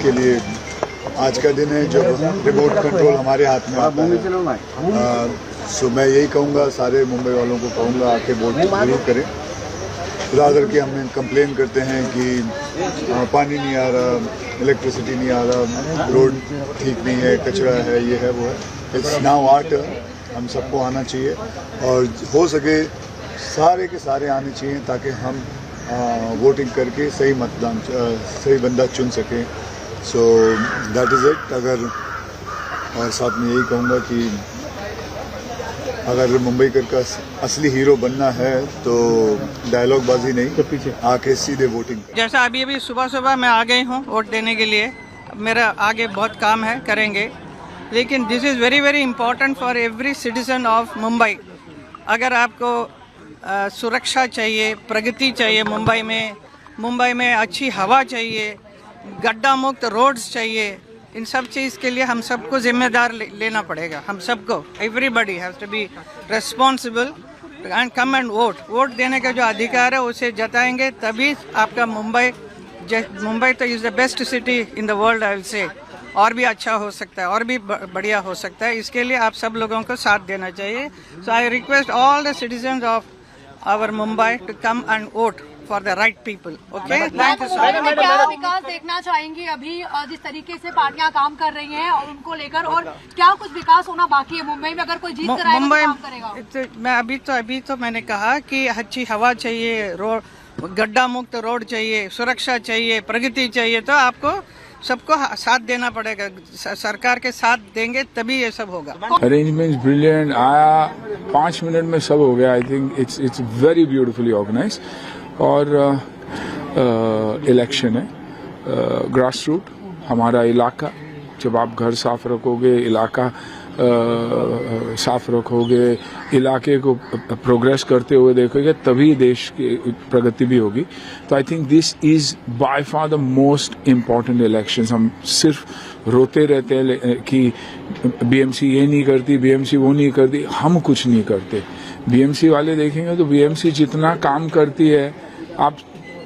के लिए आज का दिन है जब रिमोट कंट्रोल हमारे हाथ में आता है। सो मैं यही कहूँगा, सारे मुंबई वालों को कहूँगा आके वोट जरूर करें। ज़्यादातर कि हम कंप्लेन करते हैं कि पानी नहीं आ रहा, इलेक्ट्रिसिटी नहीं आ रहा, रोड ठीक नहीं है, कचरा है, ये है वो है। इट्स नाउ आवर टर्न, हम सबको आना चाहिए और हो सके सारे के सारे आने चाहिए ताकि हम वोटिंग करके सही मतदान सही बंदा चुन सकें। So that is it. अगर और साथ में यही कहूँगा कि अगर मुंबई का असली हीरो बनना है तो डायलॉग बाजी नहीं, आके सीधे वोटिंग। जैसा अभी सुबह सुबह मैं आ गई हूँ वोट देने के लिए, मेरा आगे बहुत काम है, करेंगे, लेकिन this is very very important for every citizen of Mumbai. अगर आपको सुरक्षा चाहिए, प्रगति चाहिए मुंबई में अच्छी हवा चाहिए, गड्ढा मुक्त रोड्स चाहिए, इन सब चीज़ के लिए हम सबको जिम्मेदार लेना पड़ेगा। हम सबको, everybody has to be responsible and come and vote देने का जो अधिकार है उसे जताएंगे, तभी आपका मुंबई तो is the best city in the world, I will say. और भी अच्छा हो सकता है, और भी बढ़िया हो सकता है। इसके लिए आप सब लोगों को साथ देना चाहिए। So I request all the citizens of our Mumbai to come and vote for the right people. Okay, thank you so much. क्या विकास देखना चाहेंगी अभी जिस तरीके से पार्टियां काम कर रही हैं और उनको लेकर, और क्या कुछ विकास होना बाकी है मुंबई में? अगर कोई जीत कर आएगा तो काम करेगा? मैं अभी तो मैंने कहा कि अच्छी हवा चाहिए, रोड गड्ढा मुक्त रोड चाहिए, सुरक्षा चाहिए, प्रगति चाहिए, तो आपको सबको साथ देना पड़ेगा। सरकार के साथ देंगे तभी ये सब होगा। अरेंजमेंट्स ब्रिलियंट, आया 5 मिनट में सब हो गया। I think it's very beautifully organise. और इलेक्शन है, ग्रास रूट हमारा इलाका। जब आप घर साफ रखोगे, इलाका साफ रखोगे, इलाके को प्रोग्रेस करते हुए देखोगे, तभी देश की प्रगति भी होगी। तो I think this is by far the most important elections. हम सिर्फ रोते रहते हैं कि बीएमसी ये नहीं करती, बीएमसी वो नहीं करती, हम कुछ नहीं करते। बीएमसी वाले देखेंगे तो बीएमसी जितना काम करती है, आप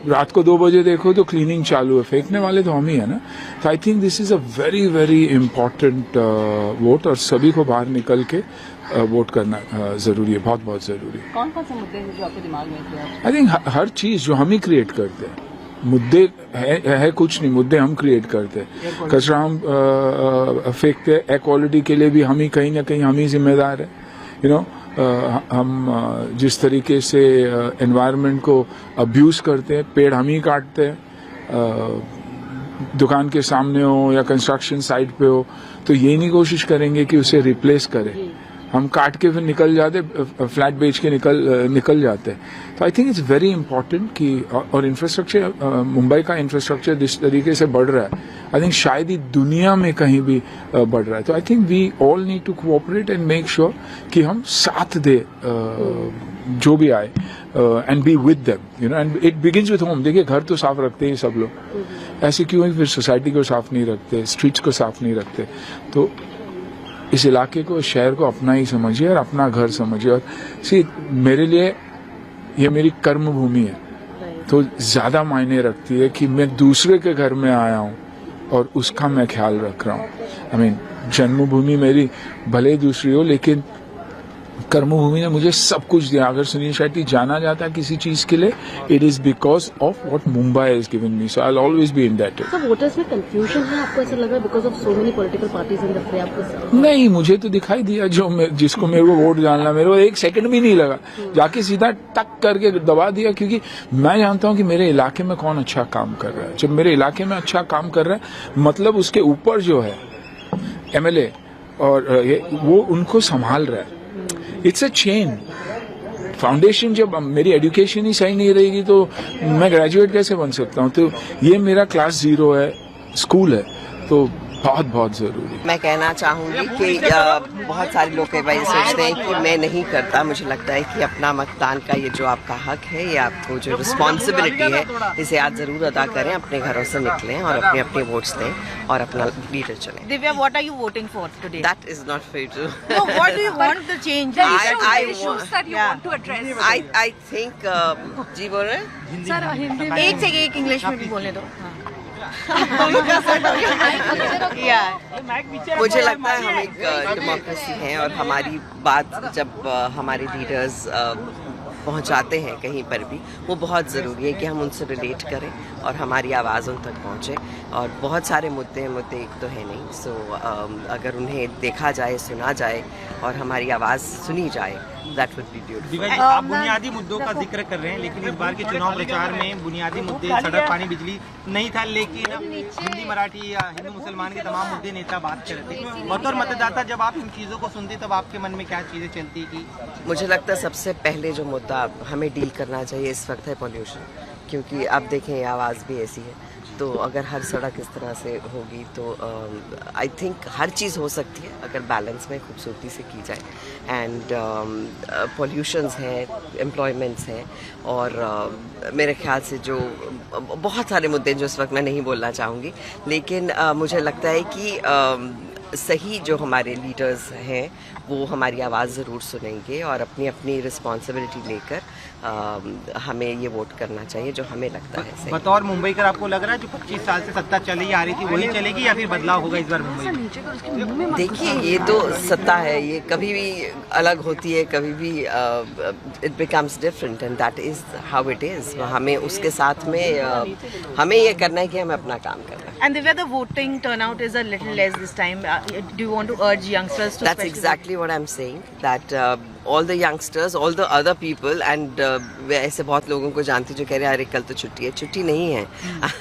रात को 2 बजे देखो तो क्लीनिंग चालू है, फेंकने वाले तो हम ही है ना। तो I think this is a very very important vote, और सभी को बाहर निकल के वोट करना जरूरी है, बहुत बहुत जरूरी है। कौन कौन से मुद्दे हैं जो आपके दिमाग में हैं? आई थिंक हर चीज जो हम ही क्रिएट करते हैं। मुद्दे है कुछ नहीं, मुद्दे हम क्रिएट करते हैं। कचरा हम फेंकते हैं, एयर क्वालिटी के लिए भी हम ही कहीं ना कहीं हम ही जिम्मेदार है। यू नो, हम जिस तरीके से एनवायरनमेंट को अब्यूज करते हैं, पेड़ हम ही काटते हैं, दुकान के सामने हो या कंस्ट्रक्शन साइट पे हो, तो ये नहीं कोशिश करेंगे कि उसे रिप्लेस करें। हम काट के फिर निकल जाते, फ्लैट बेच के निकल जाते हैं। तो I think it's very important कि, और इंफ्रास्ट्रक्चर, मुंबई का इंफ्रास्ट्रक्चर जिस तरीके से बढ़ रहा है, आई थिंक शायद ही दुनिया में कहीं भी बढ़ रहा है। तो I think we all need to cooperate and make sure कि हम साथ दे जो भी आए, and be with them, you know, and it begins with home. देखिए, घर तो साफ रखते हैं सब लोग, ऐसे क्यों है फिर सोसाइटी को साफ नहीं रखते, स्ट्रीट्स को साफ नहीं रखते? तो इस इलाके को, शहर को अपना ही समझिए और अपना घर समझिए। और मेरे लिए ये मेरी कर्म भूमि है, तो ज्यादा मायने रखती है कि मैं दूसरे के घर में आया हूँ और उसका मैं ख्याल रख रहा हूँ। आई मीन, जन्मभूमि मेरी भले ही दूसरी हो, लेकिन कर्मभूमि ने मुझे सब कुछ दिया। अगर सुनील शेट्टी जाना जाता है किसी चीज के लिए, it is because of what Mumbai has given me, so I will always be indebted. So voters में कंफ्यूजन है, आपको ऐसा लग रहा है because of so many political parties in the फ्रे? आपको नहीं, मुझे तो दिखाई दिया जिसको मेरे को वोट डालना, मेरे को 1 सेकंड भी नहीं लगा, जाके सीधा टक करके दबा दिया, क्योंकि मैं जानता हूं कि मेरे इलाके में कौन अच्छा काम कर रहा है। जब मेरे इलाके में अच्छा काम कर रहा है, मतलब उसके ऊपर जो है एमएलए और वो उनको संभाल रहा है। It's a chain foundation. जब मेरी एजुकेशन ही सही नहीं रहेगी तो मैं ग्रेजुएट कैसे बन सकता हूँ? तो ये मेरा क्लास 0 है, स्कूल है, तो बहुत बहुत जरूरी। मैं कहना चाहूँगी कि बहुत सारे लोग कई बार सोचते हैं कि मैं नहीं करता। मुझे लगता है कि अपना मतदान का ये जो आपका हक है, ये आपको जो रिस्पॉन्सिबिलिटी है, इसे आप जरूर अदा करें। अपने घरों से निकलें और अपने अपने वोट्स दें और अपना लीडर चुनें। Divya, what are you voting for today? That is not fair to. No, what do you want the change? issues that you want to address. I think जी बोल रहे हैं? सर हिंदी में एक से एक इंग्लिश में भी बोलने दो। मुझे लगता है हम एक डेमोक्रेसी हैं और हमारी बात जब हमारे लीडर्स पहुंचाते हैं कहीं पर भी, वो बहुत ज़रूरी है कि हम उनसे रिलेट करें और हमारी आवाज़ उन तक पहुंचे। और बहुत सारे मुद्दे एक तो है नहीं, सो अगर उन्हें देखा जाए, सुना जाए और हमारी आवाज़ सुनी जाए, दैट वुड बी ब्यूटीफुल। आप बुनियादी मुद्दों का जिक्र कर रहे हैं, लेकिन इस बार के चुनाव प्रचार में बुनियादी मुद्दे सड़क, पानी, बिजली नहीं था, लेकिन हिंदी, मराठी या हिंदू मुसलमान के तमाम मुद्दे नेता बात कर रहे थे। बतौर मतदाता जब आप इन चीज़ों को सुनते तब आपके मन में क्या चीज़ें चलती कि? मुझे लगता है सबसे पहले जो मुद्दा हमें डील करना चाहिए इस वक्त है पॉल्यूशन, क्योंकि अब देखें आवाज़ भी ऐसी है, तो अगर हर सड़क इस तरह से होगी तो आई थिंक हर चीज़ हो सकती है अगर बैलेंस में खूबसूरती से की जाए। एंड पॉल्यूशंस हैं, एम्प्लॉयमेंट्स हैं और मेरे ख्याल से जो बहुत सारे मुद्दे जो इस वक्त मैं नहीं बोलना चाहूँगी, लेकिन मुझे लगता है कि सही जो हमारे लीडर्स हैं वो हमारी आवाज़ ज़रूर सुनेंगे और अपनी अपनी रिस्पॉन्सिबिलिटी लेकर हमें ये वोट करना चाहिए जो हमें लगता है सही। बतौर मुंबईकर आपको लग रहा है जो 25 साल से सत्ता चली आ रही थी वही चलेगी या फिर बदलाव होगा इस बार मुंबई में? देखिए, ये तो सत्ता है, ये कभी भी अलग होती है, कभी भी it becomes different and that is how it is. हमें उसके साथ में हमें ये करना है कि हमें अपना काम करना है। And the voting turnout is a little less this time. Do you want to urge youngsters to? That's exactly what I'm saying. That all the youngsters, all the other people, and मैं ऐसे बहुत लोगों को जानती हूँ जो कह रहे हैं अरे कल तो छुट्टी है। छुट्टी नहीं है,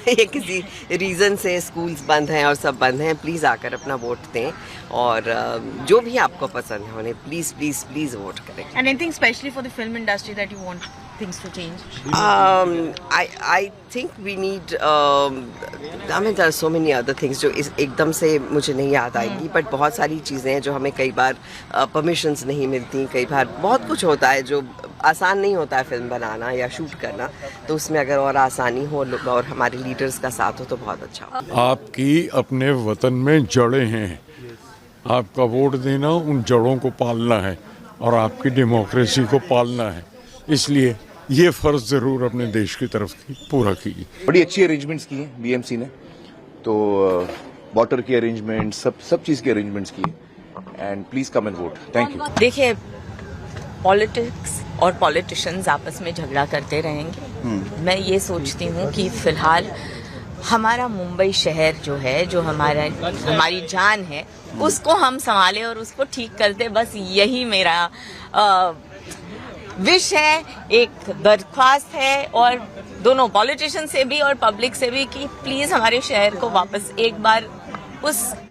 ये किसी रीज़न से स्कूल्स बंद हैं और सब बंद हैं। प्लीज़ आकर अपना वोट दें और जो भी आपको पसंद है उन्हें प्लीज़ प्लीज़ प्लीज़ वोट करें। And anything specially for the film industry that you want things to change? I think we need. I mean, there are so many other things जो एकदम से मुझे नहीं याद आएगी, बट बहुत सारी चीज़ें हैं जो हमें कई बार परमिशंस नहीं मिलती, कई बार बहुत कुछ होता है जो आसान नहीं होता है फिल्म बनाना या शूट करना, तो उसमें अगर और आसानी हो और हमारे लीडर्स का साथ हो तो बहुत अच्छा हो। आपकी अपने वतन में जड़ें हैं, आपका वोट देना उन जड़ों को पालना है और आपकी डेमोक्रेसी को पालना है, इसलिए ये फ़र्ज़ ज़रूर अपने देश की तरफ पूरा कीजिए। बड़ी अच्छी अरेंजमेंट्स की हैं बीएमसी ने, तो वाटर की अरेंजमेंट सब चीज़ की अरेंजमेंट्स की है and please come and vote. Thank you. देखिए, पॉलिटिक्स और पॉलिटिशियंस आपस में झगड़ा करते रहेंगे। मैं ये सोचती हूँ कि फिलहाल हमारा मुंबई शहर जो है, जो हमारी जान है, उसको हम संभालें और उसको ठीक कर दें। बस यही मेरा विश है, एक दरख्वास्त है और दोनों पॉलिटिशियन से भी और पब्लिक से भी कि प्लीज़ हमारे शहर को वापस एक बार उस